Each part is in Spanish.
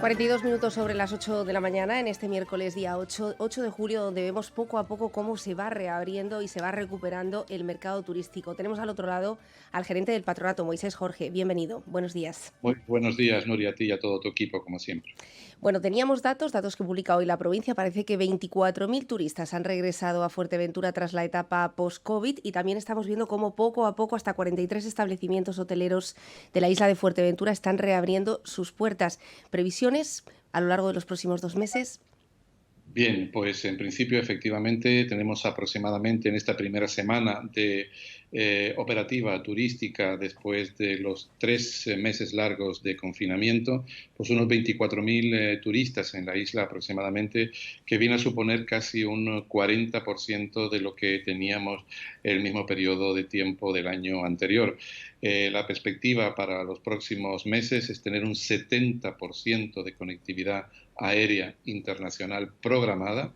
42 minutos sobre las 8 de la mañana en este miércoles día 8 de julio, donde vemos poco a poco cómo se va reabriendo y se va recuperando el mercado turístico. Tenemos al otro lado al gerente del patronato, Moisés Jorge. Bienvenido, buenos días. Muy buenos días, Nuria, a ti y a todo tu equipo, como siempre. Bueno, teníamos datos que publica hoy la provincia. Parece que 24.000 turistas han regresado a Fuerteventura tras la etapa post-COVID, y también estamos viendo cómo poco a poco hasta 43 establecimientos hoteleros de la isla de Fuerteventura están reabriendo sus puertas. ¿Previsiones a lo largo de los próximos 2 meses? Bien, pues en principio efectivamente tenemos aproximadamente en esta primera semana de operativa turística después de los 3 meses largos de confinamiento, pues unos 24.000 turistas en la isla aproximadamente, que viene a suponer casi un 40% de lo que teníamos el mismo periodo de tiempo del año anterior. La perspectiva para los próximos meses es tener un 70% de conectividad aérea internacional programada,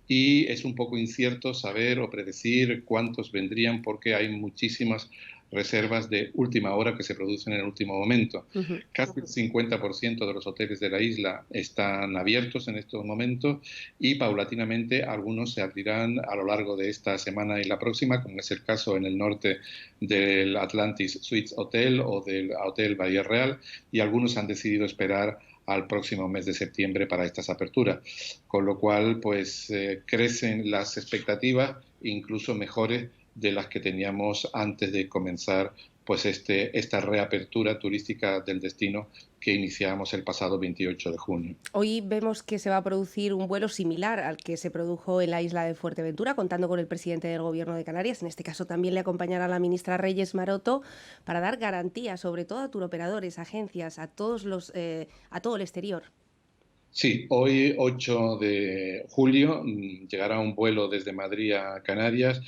y es un poco incierto saber o predecir cuántos vendrían, porque hay muchísimas reservas de última hora que se producen en el último momento. Casi el 50% de los hoteles de la isla están abiertos en estos momentos, y paulatinamente algunos se abrirán a lo largo de esta semana y la próxima, como es el caso en el norte del Atlantis Suites Hotel o del Hotel Bahía Real, y algunos han decidido esperar al próximo mes de septiembre para estas aperturas, con lo cual pues crecen las expectativas, incluso mejores de las que teníamos antes de comenzar pues esta reapertura turística del destino que iniciamos el pasado 28 de junio. Hoy vemos que se va a producir un vuelo similar al que se produjo en la isla de Fuerteventura, contando con el presidente del Gobierno de Canarias. En este caso también le acompañará la ministra Reyes Maroto, para dar garantías, sobre todo a turoperadores, agencias, a todo el exterior. Sí, hoy 8 de julio llegará un vuelo desde Madrid a Canarias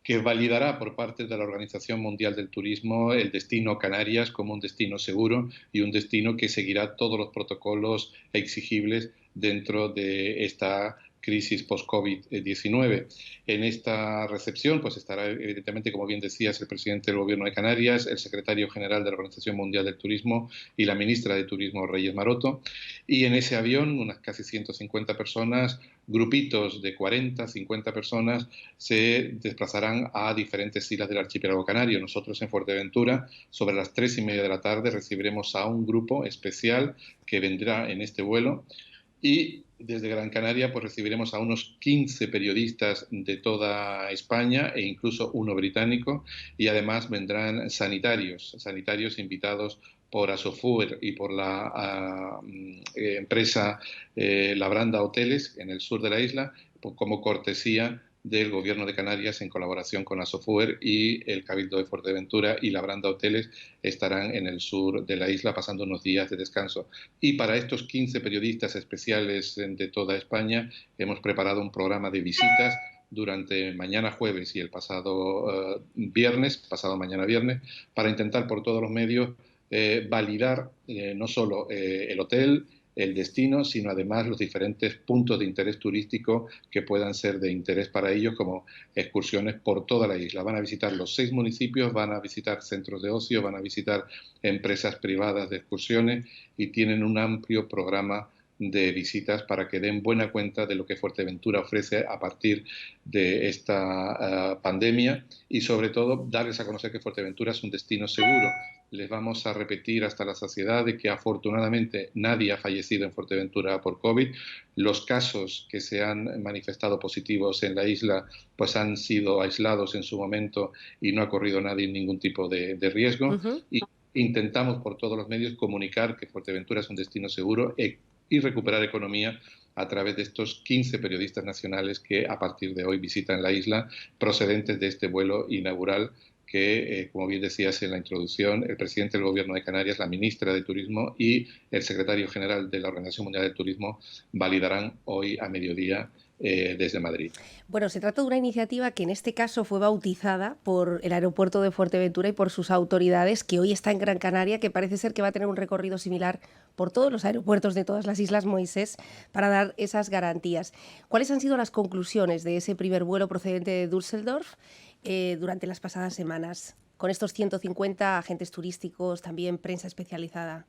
que validará por parte de la Organización Mundial del Turismo el destino Canarias como un destino seguro y un destino que seguirá todos los protocolos exigibles dentro de esta crisis post-COVID-19. En esta recepción pues estará evidentemente, como bien decías, el presidente del Gobierno de Canarias, el secretario general de la Organización Mundial del Turismo y la ministra de Turismo, Reyes Maroto. Y en ese avión, unas casi 150 personas, grupitos de 40, 50 personas, se desplazarán a diferentes islas del archipiélago canario. Nosotros en Fuerteventura, sobre las 3:30 de la tarde, recibiremos a un grupo especial que vendrá en este vuelo, y desde Gran Canaria pues recibiremos a unos 15 periodistas de toda España e incluso uno británico, y además vendrán sanitarios invitados por Asofour y por la empresa Labranda Hoteles en el sur de la isla, como cortesía del Gobierno de Canarias en colaboración con Asofour, y el Cabildo de Fuerteventura y Labranda Hoteles estarán en el sur de la isla pasando unos días de descanso. Y para estos 15 periodistas especiales de toda España hemos preparado un programa de visitas durante mañana jueves y el pasado mañana viernes, para intentar por todos los medios validar no solo el hotel, el destino, sino además los diferentes puntos de interés turístico que puedan ser de interés para ellos, como excursiones por toda la isla. Van a visitar los 6 municipios, van a visitar centros de ocio, van a visitar empresas privadas de excursiones, y tienen un amplio programa de visitas para que den buena cuenta de lo que Fuerteventura ofrece a partir de esta pandemia, y sobre todo darles a conocer que Fuerteventura es un destino seguro. Les vamos a repetir hasta la saciedad de que afortunadamente nadie ha fallecido en Fuerteventura por COVID. Los casos que se han manifestado positivos en la isla pues han sido aislados en su momento y no ha corrido nadie ningún tipo de riesgo. Y intentamos por todos los medios comunicar que Fuerteventura es un destino seguro y recuperar economía a través de estos 15 periodistas nacionales que a partir de hoy visitan la isla, procedentes de este vuelo inaugural que, como bien decías en la introducción, el presidente del Gobierno de Canarias, la ministra de Turismo y el secretario general de la Organización Mundial del Turismo validarán hoy a mediodía desde Madrid. Bueno, se trata de una iniciativa que en este caso fue bautizada por el aeropuerto de Fuerteventura y por sus autoridades, que hoy está en Gran Canaria, que parece ser que va a tener un recorrido similar por todos los aeropuertos de todas las islas, Moisés, para dar esas garantías. ¿Cuáles han sido las conclusiones de ese primer vuelo procedente de Düsseldorf durante las pasadas semanas, con estos 150 agentes turísticos, también prensa especializada?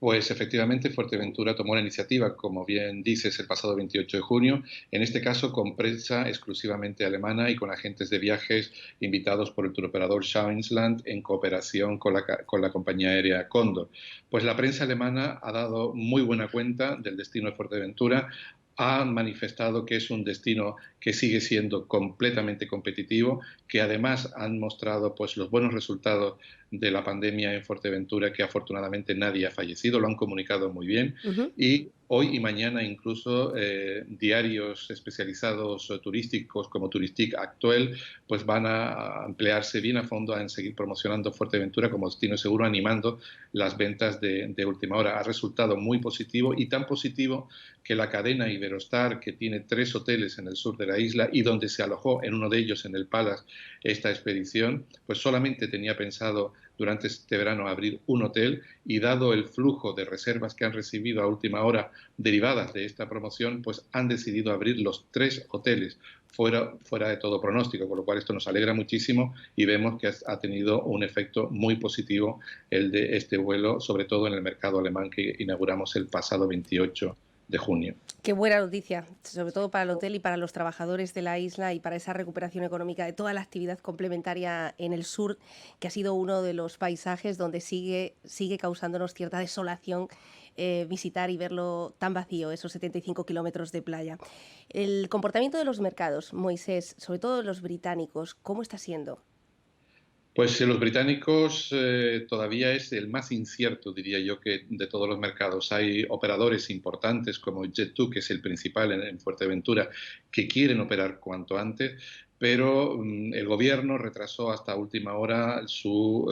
Pues efectivamente Fuerteventura tomó la iniciativa, como bien dices, el pasado 28 de junio, en este caso con prensa exclusivamente alemana y con agentes de viajes invitados por el turoperador Schauinsland en cooperación con la compañía aérea Condor. Pues la prensa alemana ha dado muy buena cuenta del destino de Fuerteventura, ha manifestado que es un destino que sigue siendo completamente competitivo, que además han mostrado pues, los buenos resultados de la pandemia en Fuerteventura, que afortunadamente nadie ha fallecido, lo han comunicado muy bien. Ujú. Y hoy y mañana incluso diarios especializados turísticos como Touristique Actuel pues van a emplearse bien a fondo en seguir promocionando Fuerteventura como destino seguro, animando las ventas de última hora. Ha resultado muy positivo y tan positivo que la cadena Iberostar, que tiene 3 hoteles en el sur de la isla y donde se alojó en uno de ellos, en el Palace, esta expedición, pues solamente tenía pensado durante este verano abrir un hotel y dado el flujo de reservas que han recibido a última hora derivadas de esta promoción, pues han decidido abrir los 3 hoteles fuera de todo pronóstico, con lo cual esto nos alegra muchísimo y vemos que ha tenido un efecto muy positivo el de este vuelo, sobre todo en el mercado alemán que inauguramos el pasado 28 de junio. Qué buena noticia, sobre todo para el hotel y para los trabajadores de la isla y para esa recuperación económica de toda la actividad complementaria en el sur, que ha sido uno de los paisajes donde sigue causándonos cierta desolación visitar y verlo tan vacío, esos 75 kilómetros de playa. El comportamiento de los mercados, Moisés, sobre todo los británicos, ¿cómo está siendo? Pues los británicos todavía es el más incierto, diría yo, que de todos los mercados. Hay operadores importantes como Jet2, que es el principal en Fuerteventura, que quieren operar cuanto antes, pero el gobierno retrasó hasta última hora su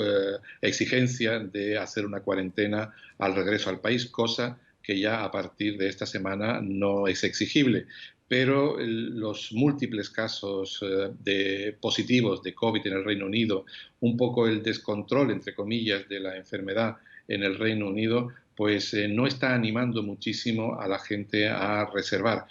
exigencia de hacer una cuarentena al regreso al país, cosa que ya a partir de esta semana no es exigible, pero los múltiples casos de positivos de COVID en el Reino Unido, un poco el descontrol, entre comillas, de la enfermedad en el Reino Unido, pues no está animando muchísimo a la gente a reservar.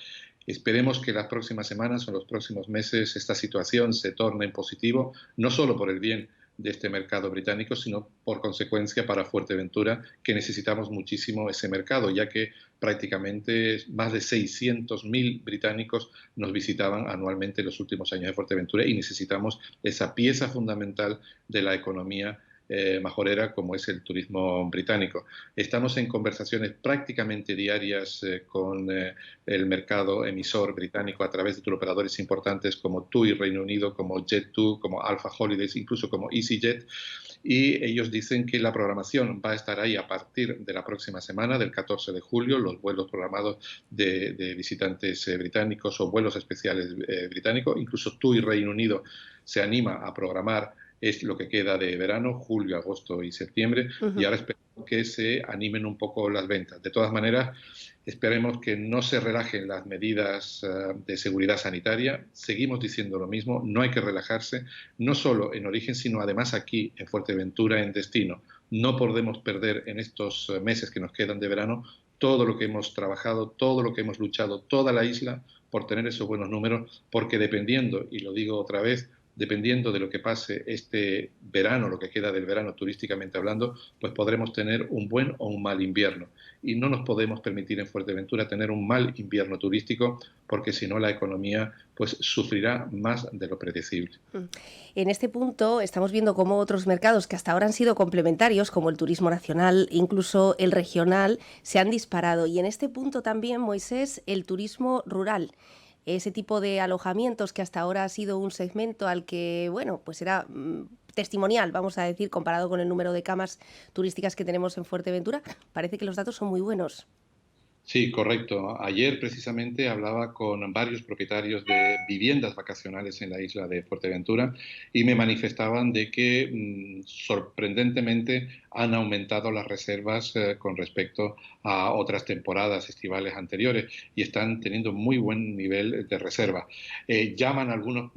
Esperemos que las próximas semanas o los próximos meses esta situación se torne en positivo, no solo por el bien de este mercado británico, sino por consecuencia para Fuerteventura, que necesitamos muchísimo ese mercado, ya que prácticamente más de 600.000 británicos nos visitaban anualmente en los últimos años de Fuerteventura y necesitamos esa pieza fundamental de la economía majorera como es el turismo británico. Estamos en conversaciones prácticamente diarias con el mercado emisor británico a través de turoperadores importantes como TUI Reino Unido, como Jet2, como Alpha Holidays, incluso como EasyJet, y ellos dicen que la programación va a estar ahí a partir de la próxima semana, del 14 de julio, los vuelos programados de visitantes británicos o vuelos especiales británicos, incluso TUI Reino Unido se anima a programar es lo que queda de verano, julio, agosto y septiembre, y Ujú. ahora esperamos que se animen un poco las ventas. De todas maneras, esperemos que no se relajen las medidas de seguridad sanitaria. Seguimos diciendo lo mismo, no hay que relajarse, no solo en origen, sino además aquí en Fuerteventura, en destino. No podemos perder en estos meses que nos quedan de verano todo lo que hemos trabajado, todo lo que hemos luchado, toda la isla por tener esos buenos números, porque dependiendo, y lo digo otra vez, dependiendo de lo que pase este verano, lo que queda del verano turísticamente hablando, pues podremos tener un buen o un mal invierno. Y no nos podemos permitir en Fuerteventura tener un mal invierno turístico, porque si no la economía pues sufrirá más de lo predecible. Mm. En este punto estamos viendo cómo otros mercados que hasta ahora han sido complementarios, como el turismo nacional, incluso el regional, se han disparado. Y en este punto también, Moisés, el turismo rural. Ese tipo de alojamientos que hasta ahora ha sido un segmento al que, bueno, pues era testimonial, vamos a decir, comparado con el número de camas turísticas que tenemos en Fuerteventura, parece que los datos son muy buenos. Sí, correcto. Ayer precisamente hablaba con varios propietarios de viviendas vacacionales en la isla de Fuerteventura y me manifestaban de que sorprendentemente han aumentado las reservas con respecto a otras temporadas estivales anteriores y están teniendo muy buen nivel de reserva. Llaman algunos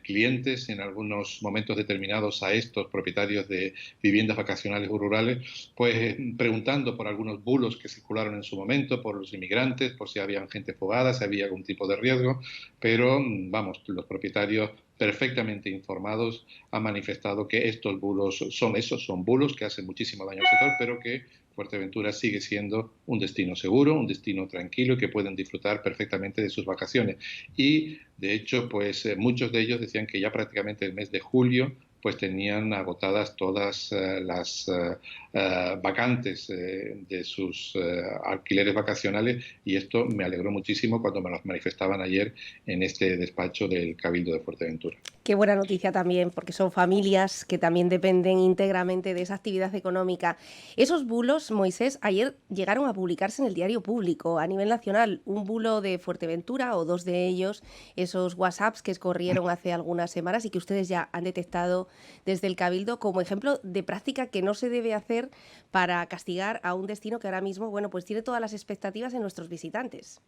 clientes en algunos momentos determinados a estos propietarios de viviendas vacacionales o rurales, pues preguntando por algunos bulos que circularon en su momento, por los inmigrantes, por si había gente fugada, si había algún tipo de riesgo, pero vamos, los propietarios perfectamente informados han manifestado que estos bulos son esos, son bulos que hacen muchísimo daño al sector, pero que Fuerteventura sigue siendo un destino seguro, un destino tranquilo y que pueden disfrutar perfectamente de sus vacaciones. Y, de hecho, pues muchos de ellos decían que ya prácticamente el mes de julio pues tenían agotadas todas las vacantes de sus alquileres vacacionales, y esto me alegró muchísimo cuando me lo manifestaban ayer en este despacho del Cabildo de Fuerteventura. Qué buena noticia también, porque son familias que también dependen íntegramente de esa actividad económica. Esos bulos, Moisés, ayer llegaron a publicarse en el Diario Público a nivel nacional. Un bulo de Fuerteventura, o dos de ellos, esos WhatsApps que escorrieron hace algunas semanas y que ustedes ya han detectado desde el Cabildo como ejemplo de práctica que no se debe hacer para castigar a un destino que ahora mismo, bueno, pues tiene todas las expectativas en nuestros visitantes.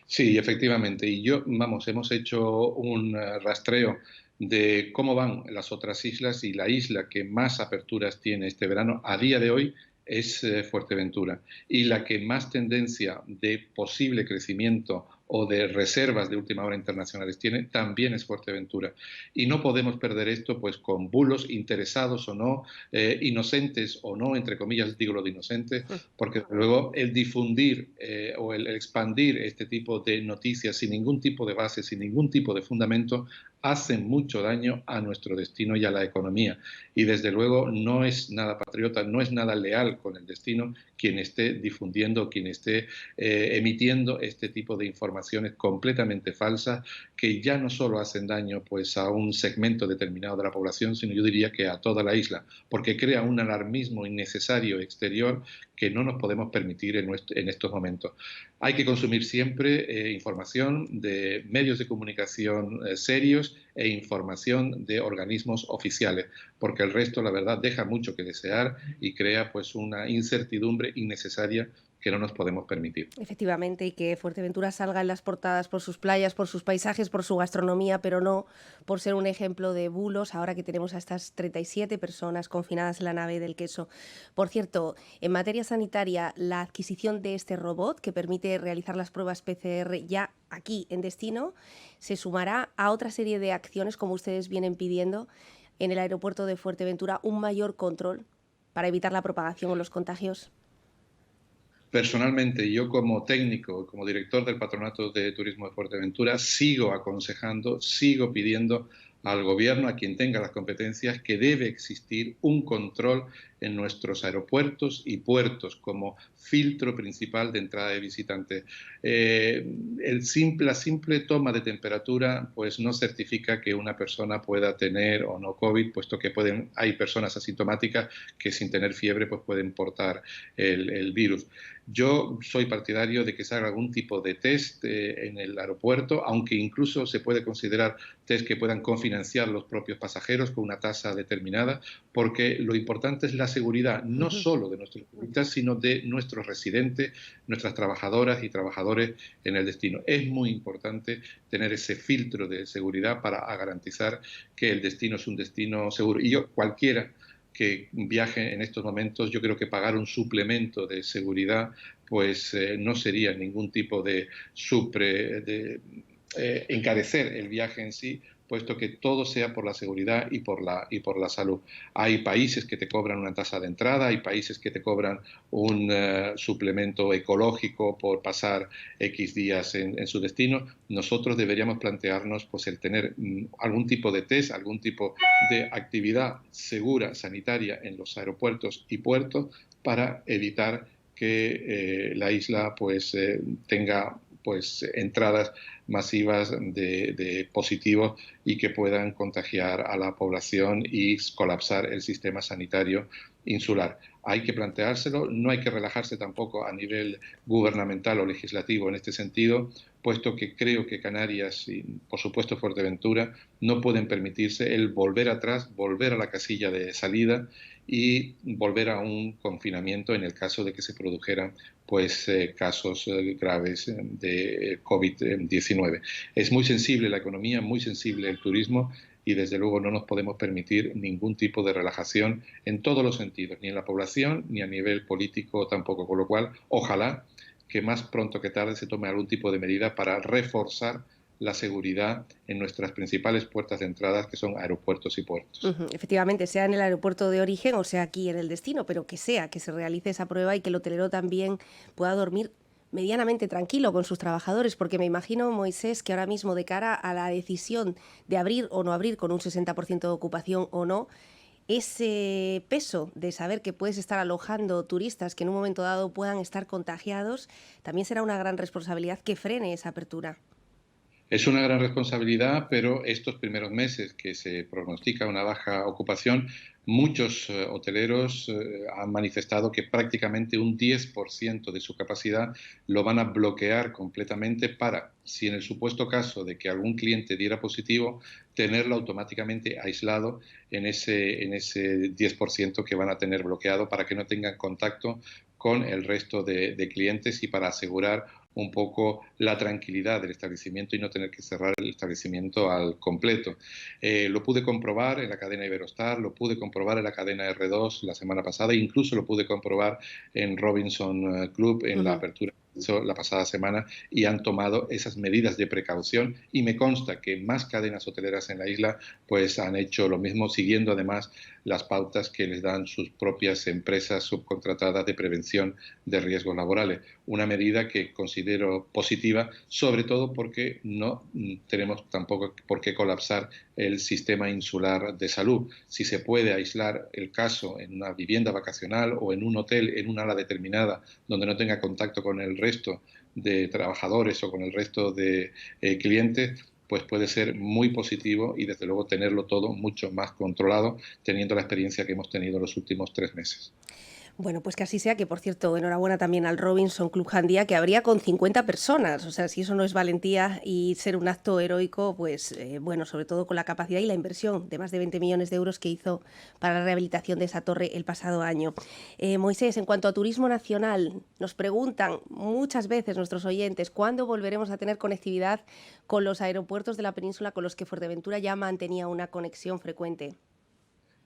Sí, efectivamente. Y yo, vamos, hemos hecho un rastreo de cómo van las otras islas, y la isla que más aperturas tiene este verano a día de hoy es Fuerteventura. Y la que más tendencia de posible crecimiento o de reservas de última hora internacionales tiene también es Fuerteventura. Y no podemos perder esto pues con bulos, interesados o no, inocentes o no, entre comillas digo lo de inocentes, porque luego el difundir o el expandir este tipo de noticias sin ningún tipo de base, sin ningún tipo de fundamento, hacen mucho daño a nuestro destino y a la economía. Y desde luego no es nada patriota, no es nada leal con el destino quien esté difundiendo, quien esté emitiendo este tipo de informaciones completamente falsas, que ya no solo hacen daño pues a un segmento determinado de la población, sino yo diría que a toda la isla, porque crea un alarmismo innecesario exterior que no nos podemos permitir en estos momentos. Hay que consumir siempre información de medios de comunicación serios e información de organismos oficiales, porque el resto, la verdad, deja mucho que desear y crea pues una incertidumbre innecesaria que no nos podemos permitir. Efectivamente, y que Fuerteventura salga en las portadas por sus playas, por sus paisajes, por su gastronomía, pero no por ser un ejemplo de bulos, ahora que tenemos a estas 37 personas confinadas en la nave del queso. Por cierto, en materia sanitaria, la adquisición de este robot que permite realizar las pruebas PCR ya aquí en destino se sumará a otra serie de acciones, como ustedes vienen pidiendo, en el aeropuerto de Fuerteventura, un mayor control para evitar la propagación o los contagios. Personalmente, yo como técnico, como director del Patronato de Turismo de Fuerteventura, sigo aconsejando, sigo pidiendo al gobierno, a quien tenga las competencias, que debe existir un control en nuestros aeropuertos y puertos como filtro principal de entrada de visitantes. La simple toma de temperatura pues no certifica que una persona pueda tener o no COVID, puesto que hay personas asintomáticas que sin tener fiebre pues pueden portar el virus. Yo soy partidario de que se haga algún tipo de test en el aeropuerto, aunque incluso se puede considerar test que puedan cofinanciar los propios pasajeros con una tasa determinada, porque lo importante es la seguridad, no solo de nuestros turistas, sino de nuestros residentes, nuestras trabajadoras y trabajadores en el destino. Es muy importante tener ese filtro de seguridad para garantizar que el destino es un destino seguro. Y cualquiera que viaje en estos momentos, yo creo que pagar un suplemento de seguridad pues no sería ningún tipo de encarecer el viaje en sí, puesto que todo sea por la seguridad y por la salud. Hay países que te cobran una tasa de entrada, hay países que te cobran un suplemento ecológico por pasar X días en su destino. Nosotros deberíamos plantearnos pues el tener algún tipo de test, algún tipo de actividad segura, sanitaria en los aeropuertos y puertos para evitar que la isla pues tenga pues entradas masivas de positivos y que puedan contagiar a la población y colapsar el sistema sanitario insular. Hay que planteárselo, no hay que relajarse tampoco a nivel gubernamental o legislativo en este sentido, puesto que creo que Canarias y, por supuesto, Fuerteventura no pueden permitirse el volver atrás, volver a la casilla de salida y volver a un confinamiento en el caso de que se produjeran pues casos graves de COVID-19. Es muy sensible la economía, muy sensible el turismo, y desde luego no nos podemos permitir ningún tipo de relajación en todos los sentidos, ni en la población ni a nivel político tampoco, con lo cual ojalá que más pronto que tarde se tome algún tipo de medida para reforzar la seguridad en nuestras principales puertas de entrada, que son aeropuertos y puertos. Ujú, efectivamente, sea en el aeropuerto de origen o sea aquí en el destino, pero que sea, que se realice esa prueba y que el hotelero también pueda dormir medianamente tranquilo con sus trabajadores, porque me imagino, Moisés, que ahora mismo de cara a la decisión de abrir o no abrir con un 60% de ocupación o no, ese peso de saber que puedes estar alojando turistas que en un momento dado puedan estar contagiados, también será una gran responsabilidad que frene esa apertura. Es una gran responsabilidad, pero estos primeros meses que se pronostica una baja ocupación, muchos hoteleros han manifestado que prácticamente un 10% de su capacidad lo van a bloquear completamente para, si en el supuesto caso de que algún cliente diera positivo, tenerlo automáticamente aislado en ese 10% que van a tener bloqueado para que no tengan contacto con el resto de clientes y para asegurar un poco la tranquilidad del establecimiento y no tener que cerrar el establecimiento al completo. Lo pude comprobar en la cadena Iberostar, lo pude comprobar en la cadena R2 la semana pasada, e incluso lo pude comprobar en Robinson Club en la Ujú. apertura que hizo la pasada semana, y han tomado esas medidas de precaución, y me consta que más cadenas hoteleras en la isla pues han hecho lo mismo, siguiendo además las pautas que les dan sus propias empresas subcontratadas de prevención de riesgos laborales. Una medida que considero positiva, sobre todo porque no tenemos tampoco por qué colapsar el sistema insular de salud. Si se puede aislar el caso en una vivienda vacacional o en un hotel, en un ala determinada, donde no tenga contacto con el resto de trabajadores o con el resto de clientes, pues puede ser muy positivo y desde luego tenerlo todo mucho más controlado, teniendo la experiencia que hemos tenido los últimos 3 meses. Bueno, pues que así sea, que por cierto, enhorabuena también al Robinson Club Jandía, que habría con 50 personas. O sea, si eso no es valentía y ser un acto heroico, pues bueno, sobre todo con la capacidad y la inversión de más de 20 millones de euros que hizo para la rehabilitación de esa torre el pasado año. Moisés, en cuanto a turismo nacional, nos preguntan muchas veces nuestros oyentes cuándo volveremos a tener conectividad con los aeropuertos de la península con los que Fuerteventura ya mantenía una conexión frecuente.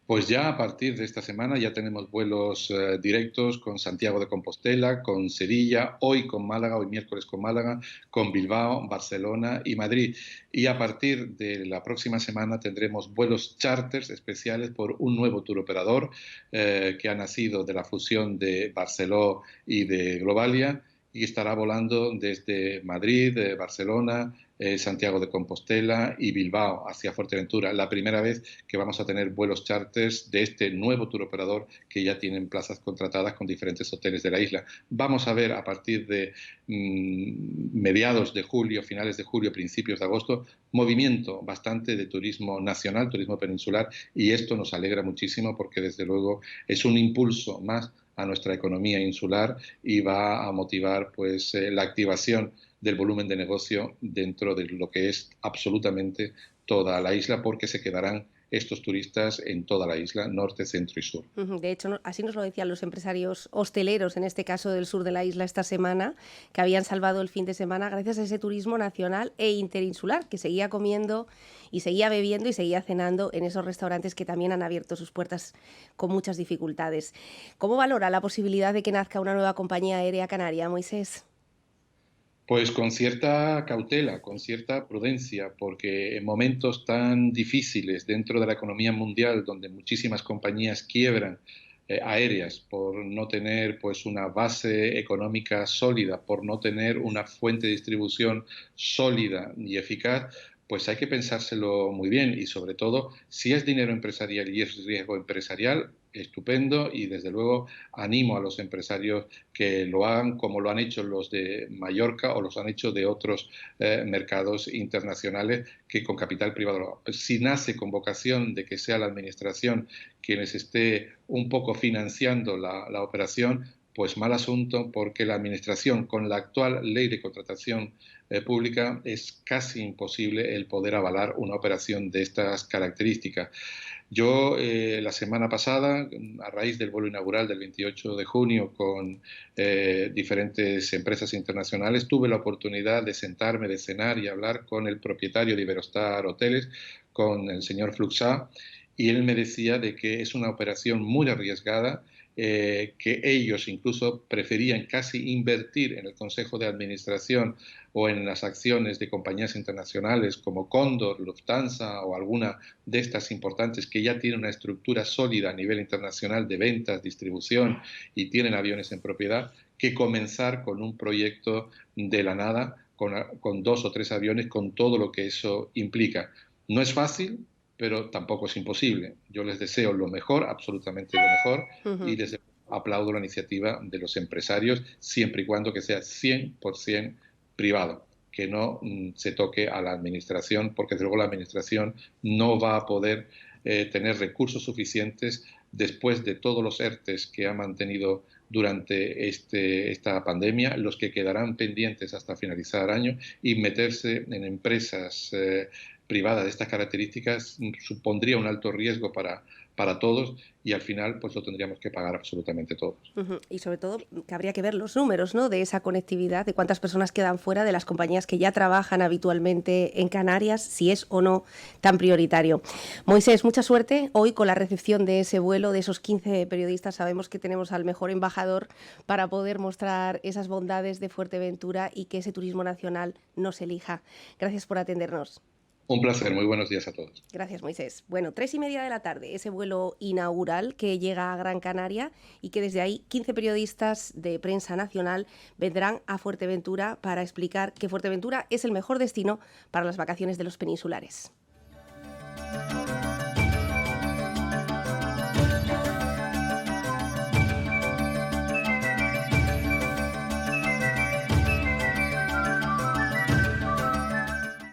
Pues ya a partir de esta semana ya tenemos vuelos directos con Santiago de Compostela, con Sevilla, hoy con Málaga, hoy miércoles con Málaga, con Bilbao, Barcelona y Madrid. Y a partir de la próxima semana tendremos vuelos charters especiales por un nuevo tour operador que ha nacido de la fusión de Barceló y de Globalia, y estará volando desde Madrid, Barcelona, Santiago de Compostela y Bilbao hacia Fuerteventura. La primera vez que vamos a tener vuelos charters de este nuevo tour operador que ya tienen plazas contratadas con diferentes hoteles de la isla. Vamos a ver a partir de mediados de julio, finales de julio, principios de agosto, movimiento bastante de turismo nacional, turismo peninsular, y esto nos alegra muchísimo porque desde luego es un impulso más a nuestra economía insular y va a motivar pues la activación del volumen de negocio dentro de lo que es absolutamente toda la isla, porque se quedarán estos turistas en toda la isla, norte, centro y sur. Ujú, de hecho, así nos lo decían los empresarios hosteleros, en este caso del sur de la isla esta semana, que habían salvado el fin de semana gracias a ese turismo nacional e interinsular, que seguía comiendo y seguía bebiendo y seguía cenando en esos restaurantes que también han abierto sus puertas con muchas dificultades. ¿Cómo valora la posibilidad de que nazca una nueva compañía aérea canaria, Moisés? Pues con cierta cautela, con cierta prudencia, porque en momentos tan difíciles dentro de la economía mundial, donde muchísimas compañías quiebran, aéreas, por no tener pues una base económica sólida, por no tener una fuente de distribución sólida y eficaz, pues hay que pensárselo muy bien, y sobre todo si es dinero empresarial y es riesgo empresarial, estupendo, y desde luego animo a los empresarios que lo hagan como lo han hecho los de Mallorca o los han hecho de otros mercados internacionales que con capital privado. Si nace con vocación de que sea la administración quienes esté un poco financiando la operación, pues mal asunto, porque la administración, con la actual ley de contratación pública, es casi imposible el poder avalar una operación de estas características. Yo la semana pasada, a raíz del vuelo inaugural del 28 de junio con diferentes empresas internacionales, tuve la oportunidad de sentarme, de cenar y hablar con el propietario de Iberostar Hoteles, con el señor Fluxá, y él me decía de que es una operación muy arriesgada, que ellos incluso preferían casi invertir en el Consejo de Administración o en las acciones de compañías internacionales como Cóndor, Lufthansa o alguna de estas importantes que ya tienen una estructura sólida a nivel internacional de ventas, distribución y tienen aviones en propiedad, que comenzar con un proyecto de la nada, con 2 o 3 aviones, con todo lo que eso implica. No es fácil, pero tampoco es imposible. Yo les deseo lo mejor, absolutamente lo mejor, y les aplaudo la iniciativa de los empresarios, siempre y cuando que sea 100% privado, que no se toque a la administración, porque desde luego la administración no va a poder tener recursos suficientes después de todos los ERTEs que ha mantenido durante esta pandemia, los que quedarán pendientes hasta finalizar el año, y meterse en empresas privadas de estas características supondría un alto riesgo para todos, y al final pues lo tendríamos que pagar absolutamente todos. Y sobre todo que habría que ver los números, ¿no?, de esa conectividad, de cuántas personas quedan fuera de las compañías que ya trabajan habitualmente en Canarias, si es o no tan prioritario. Moisés, mucha suerte hoy con la recepción de ese vuelo, de esos 15 periodistas. Sabemos que tenemos al mejor embajador para poder mostrar esas bondades de Fuerteventura y que ese turismo nacional nos elija. Gracias por atendernos. Un placer, muy buenos días a todos. Gracias, Moisés. Bueno, 3:30 de la tarde, ese vuelo inaugural que llega a Gran Canaria y que desde ahí 15 periodistas de prensa nacional vendrán a Fuerteventura para explicar que Fuerteventura es el mejor destino para las vacaciones de los peninsulares.